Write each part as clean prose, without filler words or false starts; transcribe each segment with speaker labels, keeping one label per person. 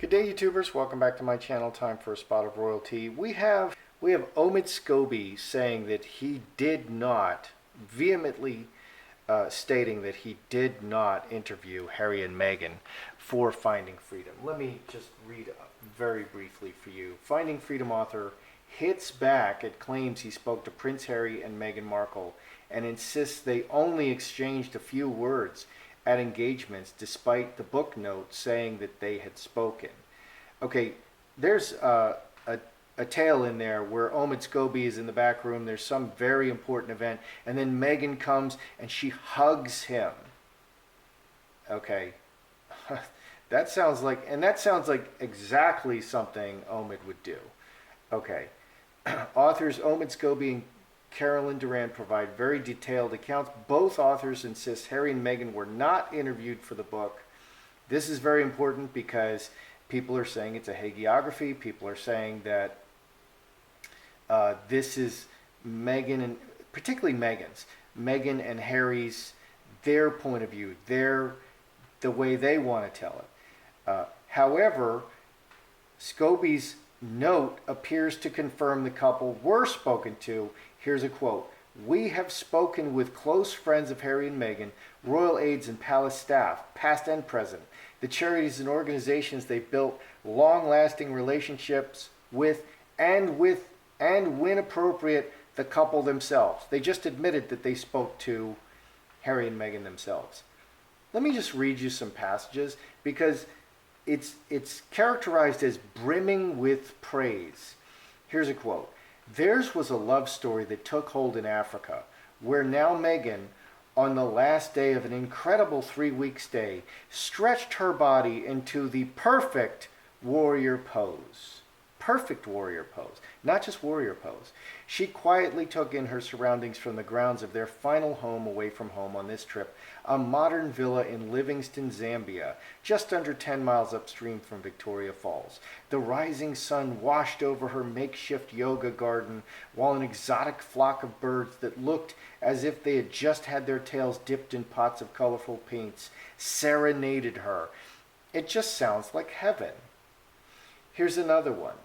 Speaker 1: Good day, YouTubers. Welcome back to my channel. Time for a spot of royalty. We have Omid Scobie saying that he did not, vehemently stating that he did not interview Harry and Meghan for Finding Freedom. Let me just read very briefly for you. Finding Freedom author hits back at claims he spoke to Prince Harry and Meghan Markle and insists they only exchanged a few words at engagements, despite the book note saying that they had spoken. Okay, there's a tale in there where Omid Scobie is in the back room. There's some very important event, and then Meghan comes and she hugs him. Okay, that sounds like exactly something Omid would do. Okay, authors Omid Scobie and Carolyn Durant provide very detailed accounts. Both authors insist Harry and Meghan were not interviewed for the book. This is very important because people are saying it's a hagiography. People are saying that this is Meghan, and particularly Meghan and Harry's, their point of view, the way they want to tell it. However, Scobie's note appears to confirm the couple were spoken to. Here's a quote. "We have spoken with close friends of Harry and Meghan, royal aides and palace staff, past and present, the charities and organizations they built long-lasting relationships with, and when appropriate, the couple themselves." They just admitted that they spoke to Harry and Meghan themselves. Let me just read you some passages because it's characterized as brimming with praise. Here's a quote. "Theirs was a love story that took hold in Africa, where now Meghan, on the last day of an incredible 3-week stay, stretched her body into the perfect warrior pose." Perfect warrior pose, not just warrior pose. "She quietly took in her surroundings from the grounds of their final home away from home on this trip, a modern villa in Livingstone, Zambia, just under 10 miles upstream from Victoria Falls. The rising sun washed over her makeshift yoga garden, while an exotic flock of birds that looked as if they had just had their tails dipped in pots of colorful paints serenaded her. It just sounds like heaven." Here's another one.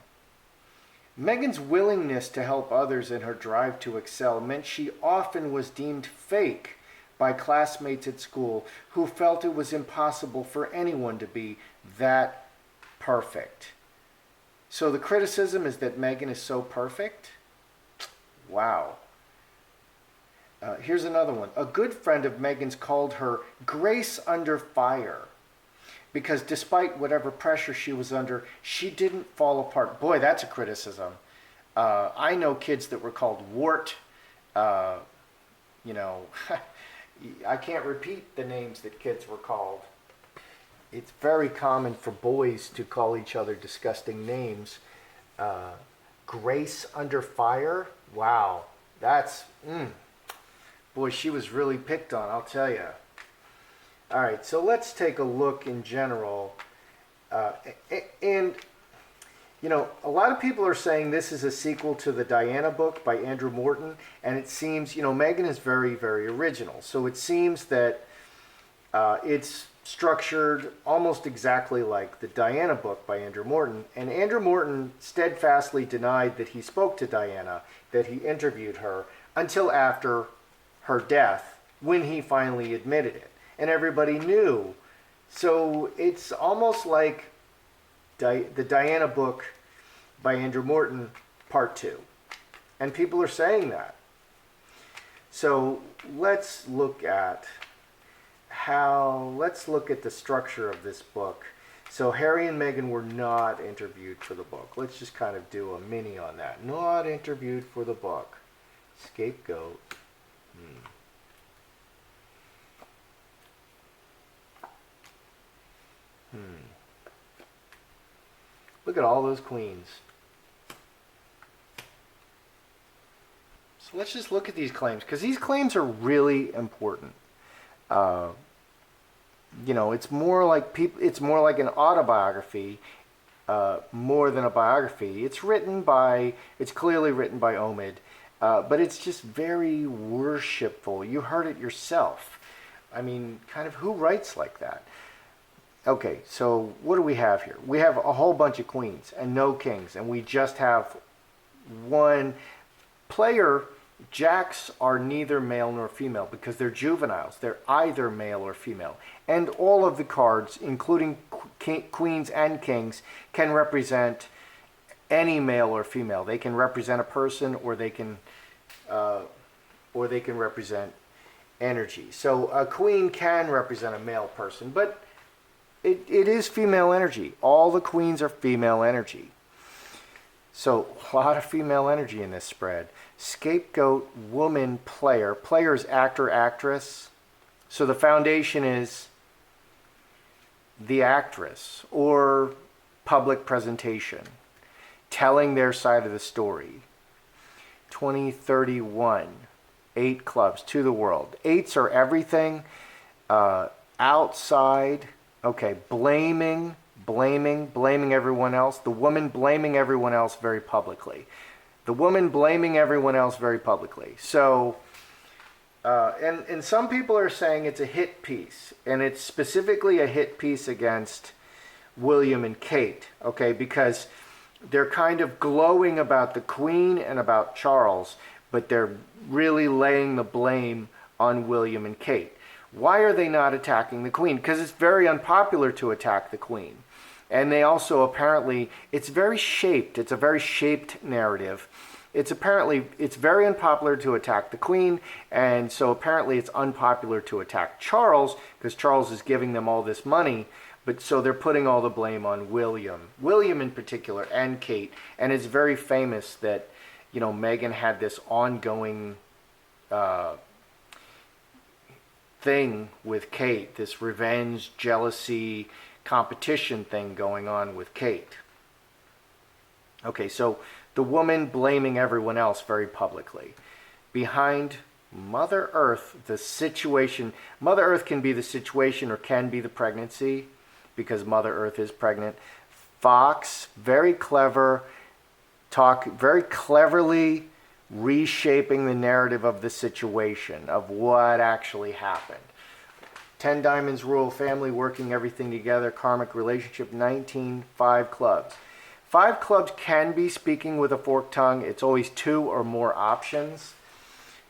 Speaker 1: "Meghan's willingness to help others in her drive to excel meant she often was deemed fake by classmates at school who felt it was impossible for anyone to be that perfect." So the criticism is that Meghan is so perfect? Wow. Here's another one. "A good friend of Meghan's called her grace under fire, because despite whatever pressure she was under, she didn't fall apart." Boy, that's a criticism. I know kids that were called wart. I can't repeat the names that kids were called. It's very common for boys to call each other disgusting names. Grace under fire? Wow. That's, boy, she was really picked on, I'll tell you. All right, so let's take a look in general. A lot of people are saying this is a sequel to the Diana book by Andrew Morton, and it seems, Meghan is very, very original. So it seems that it's structured almost exactly like the Diana book by Andrew Morton. And Andrew Morton steadfastly denied that he spoke to Diana, that he interviewed her, until after her death, when he finally admitted it. And everybody knew. So it's almost like the Diana book by Andrew Morton, part 2. And people are saying that. So let's look at the structure of this book. So Harry and Meghan were not interviewed for the book. Let's just kind of do a mini on that. Not interviewed for the book. Scapegoat. Look at all those queens. So let's just look at these claims, because these claims are really important. It's more like an autobiography more than a biography. It's clearly written by Omid, but it's just very worshipful. You heard it yourself. I mean, kind of who writes like that? Okay, so what do we have here? We have a whole bunch of queens and no kings, and we just have one player. Jacks are neither male nor female because they're juveniles. They're either male or female. And all of the cards, including queens and kings, can represent any male or female. They can represent a person, or they can represent energy. So a queen can represent a male person, but it is female energy. All the queens are female energy. So a lot of female energy in this spread. Scapegoat, woman, player. Player is actor, actress. So the foundation is the actress or public presentation, telling their side of the story. 2031, 8 clubs to the world. 8s are everything. Outside, okay, blaming everyone else. The woman blaming everyone else very publicly. The woman blaming everyone else very publicly. So, and some people are saying it's a hit piece, and it's specifically a hit piece against William and Kate, okay, because they're kind of glowing about the Queen and about Charles, but they're really laying the blame on William and Kate. Why are they not attacking the Queen? Because it's very unpopular to attack the Queen. And they also apparently, it's very shaped. It's a very shaped narrative. It's very unpopular to attack the Queen, and so apparently it's unpopular to attack Charles because Charles is giving them all this money. But so they're putting all the blame on William in particular, and Kate. And it's very famous that, you know, Meghan had this ongoing thing with Kate, this revenge, jealousy, competition thing going on with Kate. Okay, so the woman blaming everyone else very publicly. Behind Mother Earth, the situation, Mother Earth can be the situation or can be the pregnancy, because Mother Earth is pregnant. Fox, very clever, very cleverly reshaping the narrative of the situation, of what actually happened. 10 Diamonds, Royal Family, working everything together, karmic relationship, 19, 5 clubs. 5 clubs can be speaking with a forked tongue. It's always 2 or more options.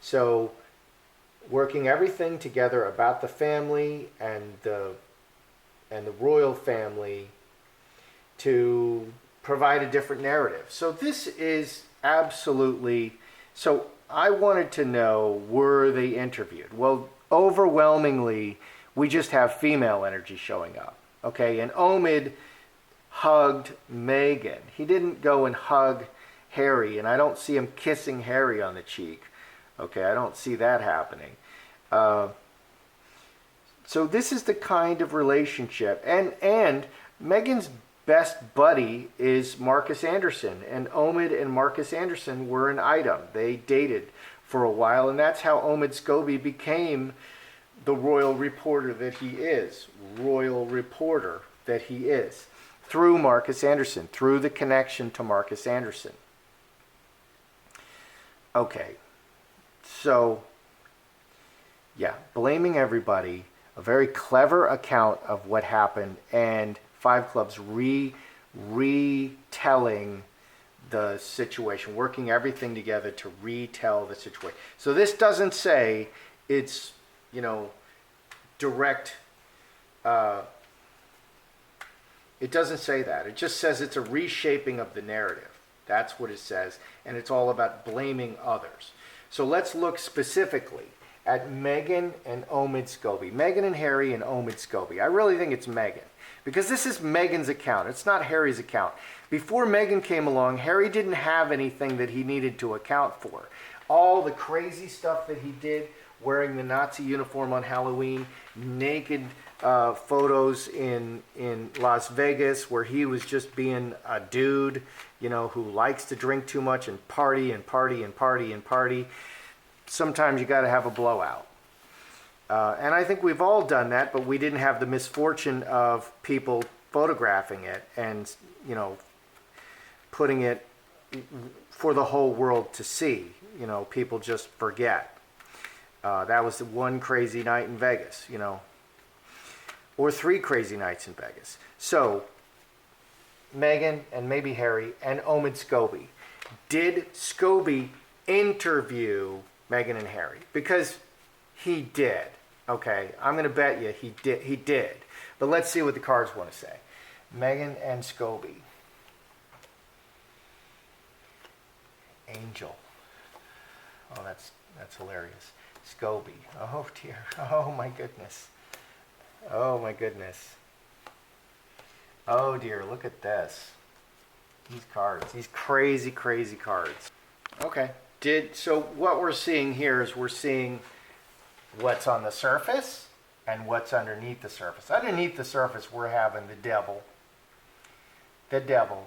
Speaker 1: So working everything together about the family and the royal family to provide a different narrative. So this is absolutely, so I wanted to know, were they interviewed? Well, overwhelmingly, we just have female energy showing up. Okay, and Omid hugged Meghan. He didn't go and hug Harry, and I don't see him kissing Harry on the cheek. Okay, I don't see that happening. So this is the kind of relationship. And Meghan's best buddy is Marcus Anderson. And Omid and Marcus Anderson were an item. They dated for a while. And that's how Omid Scobie became the royal reporter that he is. Royal reporter that he is. Through Marcus Anderson. Through the connection to Marcus Anderson. Okay. So, yeah. Blaming everybody. A very clever account of what happened, and 5 clubs retelling the situation, working everything together to retell the situation. So this doesn't say it's, you know, direct. It doesn't say that. It just says it's a reshaping of the narrative. That's what it says, and it's all about blaming others. So let's look specifically at Meghan and Omid Scobie. Meghan and Harry and Omid Scobie. I really think it's Meghan, because this is Meghan's account. It's not Harry's account. Before Meghan came along, Harry didn't have anything that he needed to account for. All the crazy stuff that he did, wearing the Nazi uniform on Halloween, naked photos in Las Vegas where he was just being a dude, you know, who likes to drink too much and party and party and party and party. Sometimes you got to have a blowout. And I think we've all done that, but we didn't have the misfortune of people photographing it and, you know, putting it for the whole world to see. You know, people just forget. That was the one crazy night in Vegas, you know. or 3 crazy nights in Vegas. So, Meghan and maybe Harry and Omid Scobie. Did Scobie interview Meghan and Harry? Because he did. Okay, I'm going to bet you he did. He did. But let's see what the cards want to say. Meghan and Scobie. Angel. Oh, that's hilarious. Scobie. Oh dear. Oh my goodness. Oh my goodness. Oh dear. Look at this. These cards. These crazy, crazy cards. Okay. So what we're seeing here is we're seeing what's on the surface and what's underneath the surface. Underneath the surface, we're having the devil. The devil.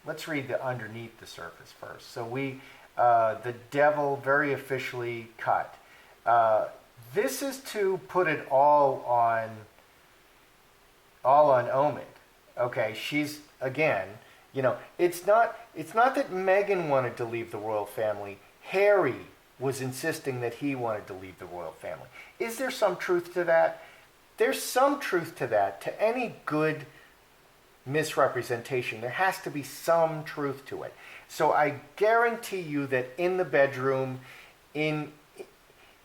Speaker 1: Let's read the underneath the surface first. So the devil very officially cut. This is to put it all on Omid. Okay, she's, again, it's not that Meghan wanted to leave the royal family. Harry was insisting that he wanted to leave the royal family. Is there some truth to that? There's some truth to that. To any good misrepresentation, there has to be some truth to it. So I guarantee you that in the bedroom, when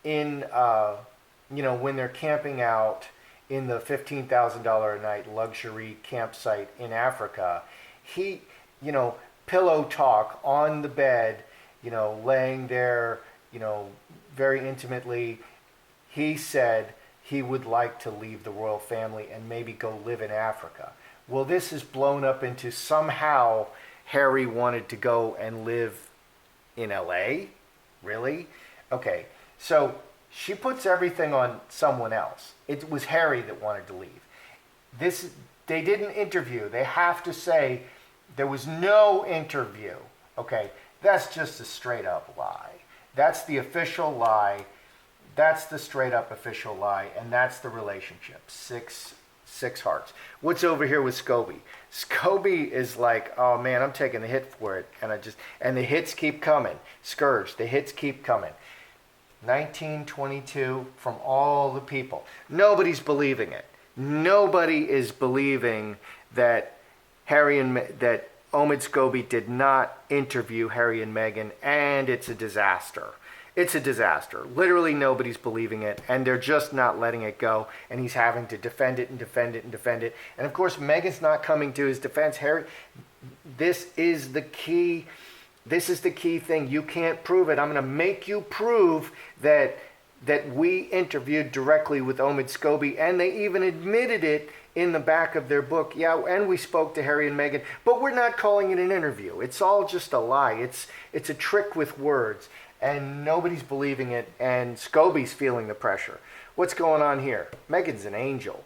Speaker 1: they're camping out in the $15,000 a night luxury campsite in Africa, he, pillow talk on the bed, laying there, very intimately, he said he would like to leave the royal family and maybe go live in Africa. Well, this is blown up into somehow Harry wanted to go and live in LA? Really? Okay, so she puts everything on someone else. It was Harry that wanted to leave. They didn't interview. They have to say there was no interview. Okay, that's just a straight up lie. That's the official lie. That's the straight up official lie, and that's the relationship. Six hearts. What's over here with Scobie? Scobie is like, oh man, I'm taking the hit for it, and the hits keep coming. Scourge, the hits keep coming. 1922 from all the people. Nobody's believing it. Nobody is believing that that Omid Scobie did not interview Harry and Meghan, and it's a disaster. It's a disaster. Literally nobody's believing it, and they're just not letting it go, and he's having to defend it and defend it and defend it. And of course, Meghan's not coming to his defense. Harry, this is the key thing. You can't prove it. I'm going to make you prove that we interviewed directly with Omid Scobie, and they even admitted it in the back of their book. Yeah, and we spoke to Harry and Meghan, but we're not calling it an interview. It's all just a lie. It's a trick with words, and nobody's believing it, and Scobie's feeling the pressure. What's going on here? Meghan's an angel.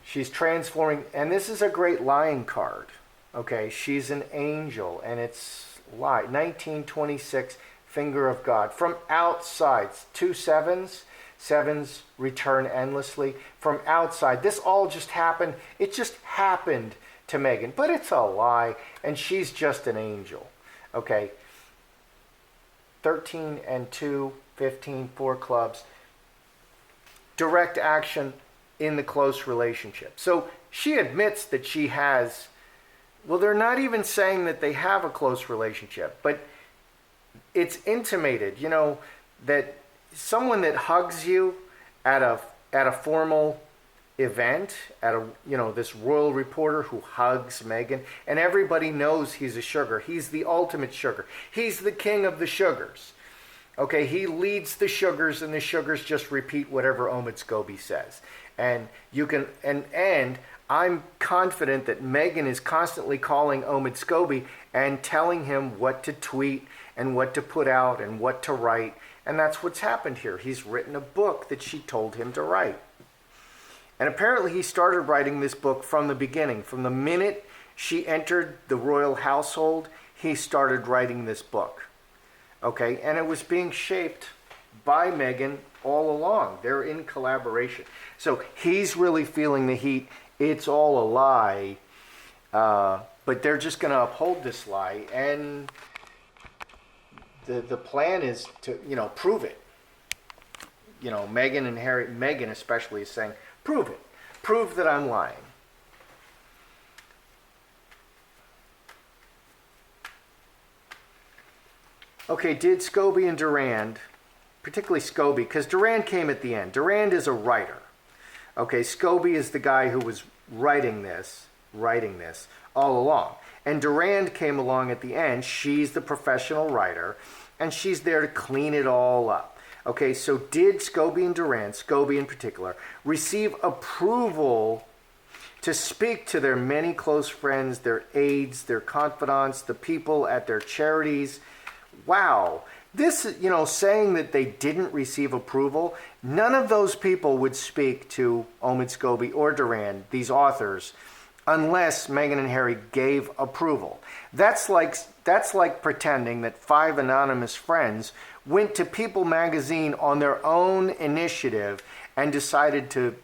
Speaker 1: She's transforming, and this is a great lying card. Okay, she's an angel, and it's lie. 1926, finger of God. From outside, 2 sevens. Sevens return endlessly. From outside, this all just happened. It just happened to Meghan, but it's a lie, and she's just an angel. Okay, 13 and 2, 15, 4 clubs. Direct action in the close relationship. So she admits that she has, well, they're not even saying that they have a close relationship, but it's intimated, that someone that hugs you at a formal event, this royal reporter who hugs Meghan, and everybody knows he's a sugar. He's the ultimate sugar. He's the king of the sugars. Okay, he leads the sugars, and the sugars just repeat whatever Omid Scobie says. And you can, and I'm confident that Meghan is constantly calling Omid Scobie and telling him what to tweet and what to put out and what to write. And that's what's happened here. He's written a book that she told him to write. And apparently he started writing this book from the beginning. From the minute she entered the royal household, he started writing this book. Okay, and it was being shaped by Meghan all along. They're in collaboration. So he's really feeling the heat. It's all a lie, but they're just going to uphold this lie, and the plan is to prove it. Meghan and Harry, Meghan especially, is saying, prove it. Prove that I'm lying. Okay, did Scobie and Durand, particularly Scobie, because Durand came at the end. Durand is a writer. Okay, Scobie is the guy who was writing this all along. And Durand came along at the end. She's the professional writer, and she's there to clean it all up. Okay, so did Scobie and Durand, Scobie in particular, receive approval to speak to their many close friends, their aides, their confidants, the people at their charities? Wow. This, saying that they didn't receive approval, none of those people would speak to Omid Scobie or Durand, these authors, unless Meghan and Harry gave approval. That's like pretending that 5 anonymous friends went to People magazine on their own initiative and decided to,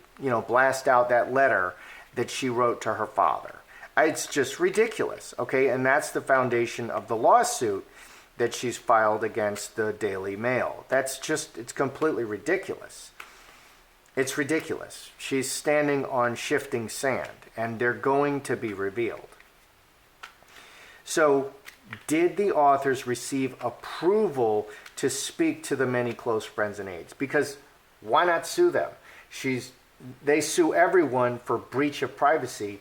Speaker 1: blast out that letter that she wrote to her father. It's just ridiculous, okay? And that's the foundation of the lawsuit that she's filed against the Daily Mail. It's completely ridiculous. It's ridiculous. She's standing on shifting sand, and they're going to be revealed. So, did the authors receive approval to speak to the many close friends and aides? Because why not sue them? They sue everyone for breach of privacy.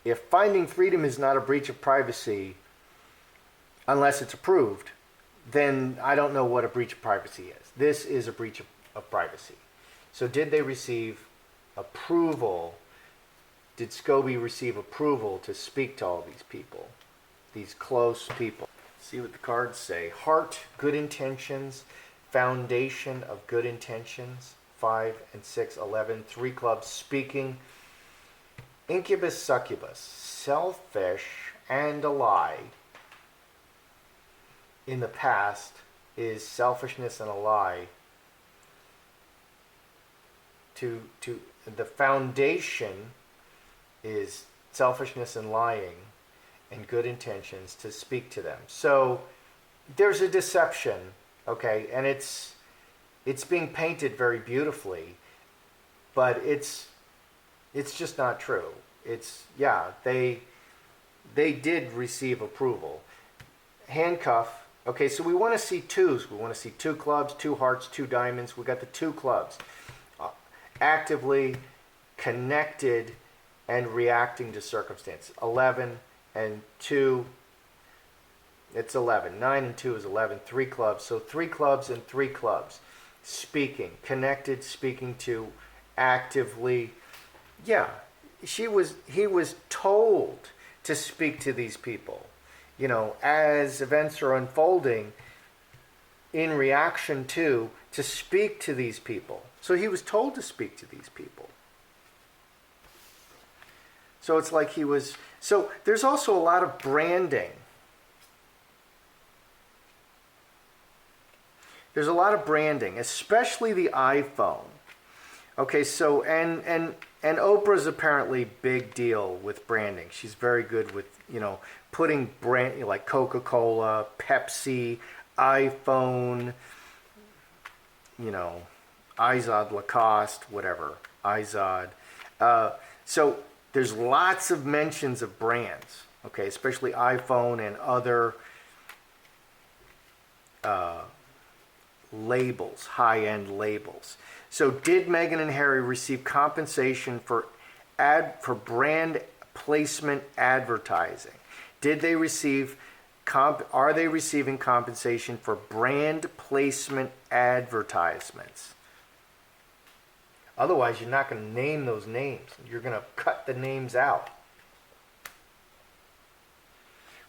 Speaker 1: If finding freedom is not a breach of privacy, unless it's approved, then I don't know what a breach of privacy is. This is a breach of privacy. So did they receive approval? Did Scobie receive approval to speak to all these people, these close people? See what the cards say. Heart, good intentions, foundation of good intentions, 5 and 6, 11, 3 clubs, speaking, incubus, succubus, selfish and a lie. In the past is selfishness and a lie. To the foundation is selfishness and lying and good intentions to speak to them. So there's a deception, okay, and it's being painted very beautifully, but it's just not true. They did receive approval. Handcuff. Okay, so we want to see twos. We want to see 2 clubs, 2 hearts, 2 diamonds. We got the 2 clubs. Actively connected and reacting to circumstance. 11 and 2, it's 11. 9 and 2 is 11. 3 clubs. So 3 clubs and 3 clubs. Speaking, connected, speaking to, actively. Yeah, he was told to speak to these people. As events are unfolding, in reaction to speak to these people. So he was told to speak to these people. So it's like so there's also a lot of branding. There's a lot of branding, especially the iPhone. Okay, so, and Oprah's apparently big deal with branding. She's very good with, putting brand, like Coca-Cola, Pepsi, iPhone, Izod, Lacoste, whatever, Izod. So there's lots of mentions of brands, okay, especially iPhone and other labels, high-end labels. So did Meghan and Harry receive compensation for brand placement advertising? Did they receive are they receiving compensation for brand placement advertisements? Otherwise, you're not going to name those names. You're going to cut the names out.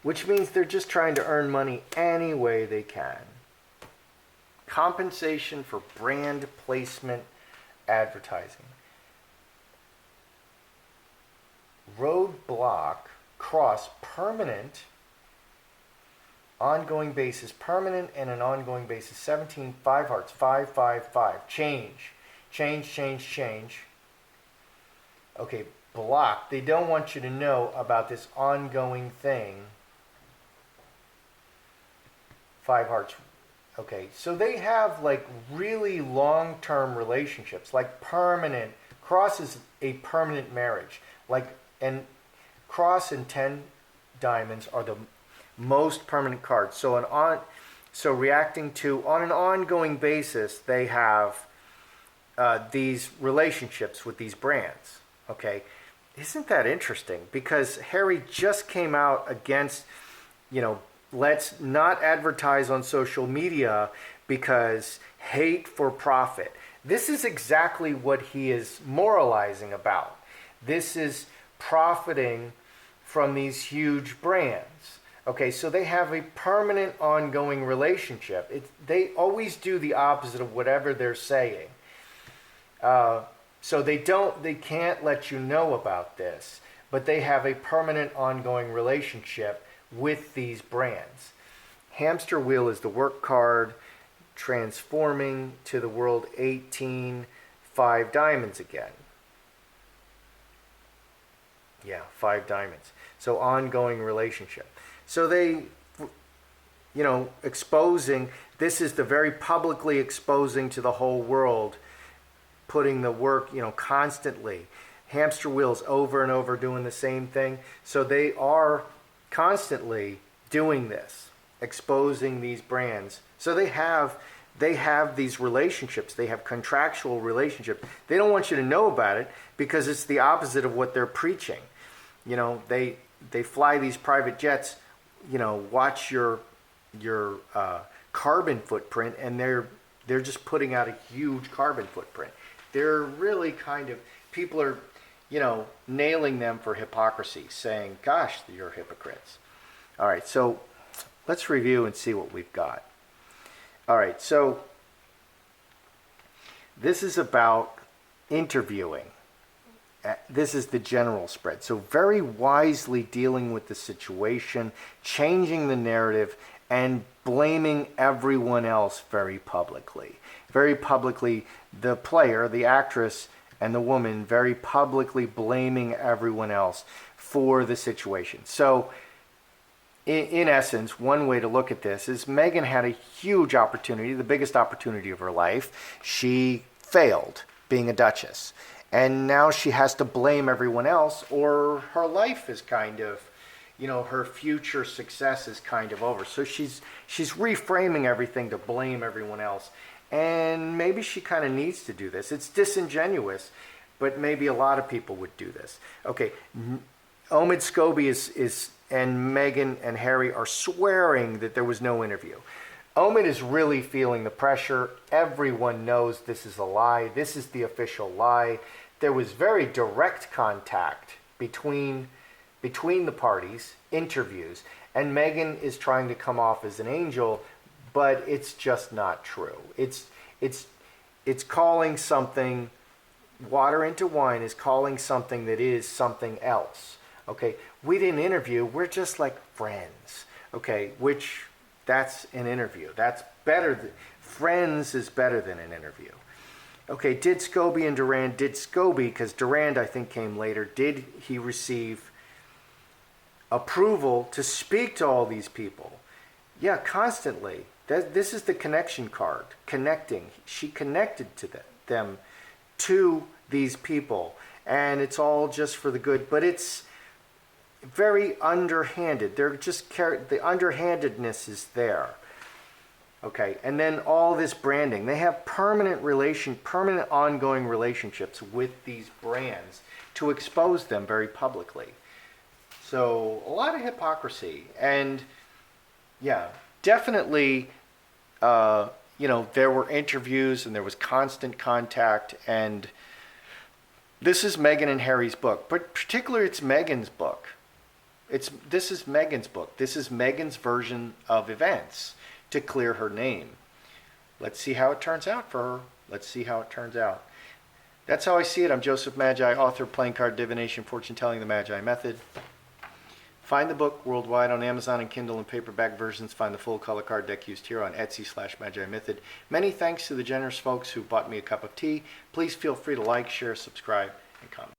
Speaker 1: Which means they're just trying to earn money any way they can. Compensation for brand placement advertising. Roadblock, cross, permanent, ongoing basis, permanent and an ongoing basis. 17, 5 hearts, 5, 5, 5. Change. Okay, block. They don't want you to know about this ongoing thing. 5 hearts. Okay, so they have like really long-term relationships, like permanent. Cross is a permanent marriage. Like, and cross and 10 diamonds are the most permanent cards. So reacting to on an ongoing basis, they have these relationships with these brands. Okay, isn't that interesting? Because Harry just came out against, let's not advertise on social media because hate for profit. This is exactly what he is moralizing about. This is profiting from these huge brands. Okay, so they have a permanent ongoing relationship. They always do the opposite of whatever they're saying. So they can't let you know about this, but they have a permanent ongoing relationship with these brands. Hamster wheel is the work card, transforming to the world 18, 5 diamonds again. Yeah, 5 diamonds. So ongoing relationship. So they, exposing, this is the very publicly exposing to the whole world, putting the work, constantly. Hamster wheels over and over doing the same thing. So they are constantly doing this, exposing these brands. So they have these relationships. They have contractual relationships. They don't want you to know about it because it's the opposite of what they're preaching. They fly these private jets. Watch your carbon footprint, and they're just putting out a huge carbon footprint. They're really people are, nailing them for hypocrisy, saying, gosh, you're hypocrites. All right, so let's review and see what we've got. All right, so this is about interviewing. This is the general spread. So very wisely dealing with the situation, changing the narrative, and blaming everyone else very publicly. Very publicly, the player, the actress, and the woman very publicly blaming everyone else for the situation. So in essence, one way to look at this is Meghan had a huge opportunity, the biggest opportunity of her life. She failed being a duchess. And now she has to blame everyone else, or her life is her future success is kind of over. So she's reframing everything to blame everyone else. And maybe she kind of needs to do this. It's disingenuous, but maybe a lot of people would do this. Okay, Omid Scobie is and Meghan and Harry are swearing that there was no interview. Omid is really feeling the pressure. Everyone knows this is a lie. This is the official lie. There was very direct contact between the parties, interviews, and Meghan is trying to come off as an angel, but it's just not true. It's calling something, water into wine is calling something that is something else. Okay, we didn't interview, we're just like friends. Okay, which that's an interview. That's better. Friends is better than an interview. Okay, did Scobie and Durand, because Durand I think came later, did he receive approval to speak to all these people? Yeah, constantly. This is the connection card, connecting. She connected to them to these people, and it's all just for the good, but it's very underhanded. They're just the underhandedness is there. Okay, and then all this branding. They have permanent ongoing relationships with these brands to expose them very publicly. So a lot of hypocrisy, and yeah, definitely. There were interviews and there was constant contact, and this is Meghan and Harry's book, but particularly it's Meghan's book. This is Meghan's book. This is Meghan's version of events to clear her name. Let's see how it turns out for her. Let's see how it turns out. That's how I see it. I'm Joseph Magi, author of Playing Card Divination, Fortune Telling, the Magi Method. Find the book worldwide on Amazon and Kindle and paperback versions. Find the full color card deck used here on Etsy/Magi Method. Many thanks to the generous folks who bought me a cup of tea. Please feel free to like, share, subscribe, and comment.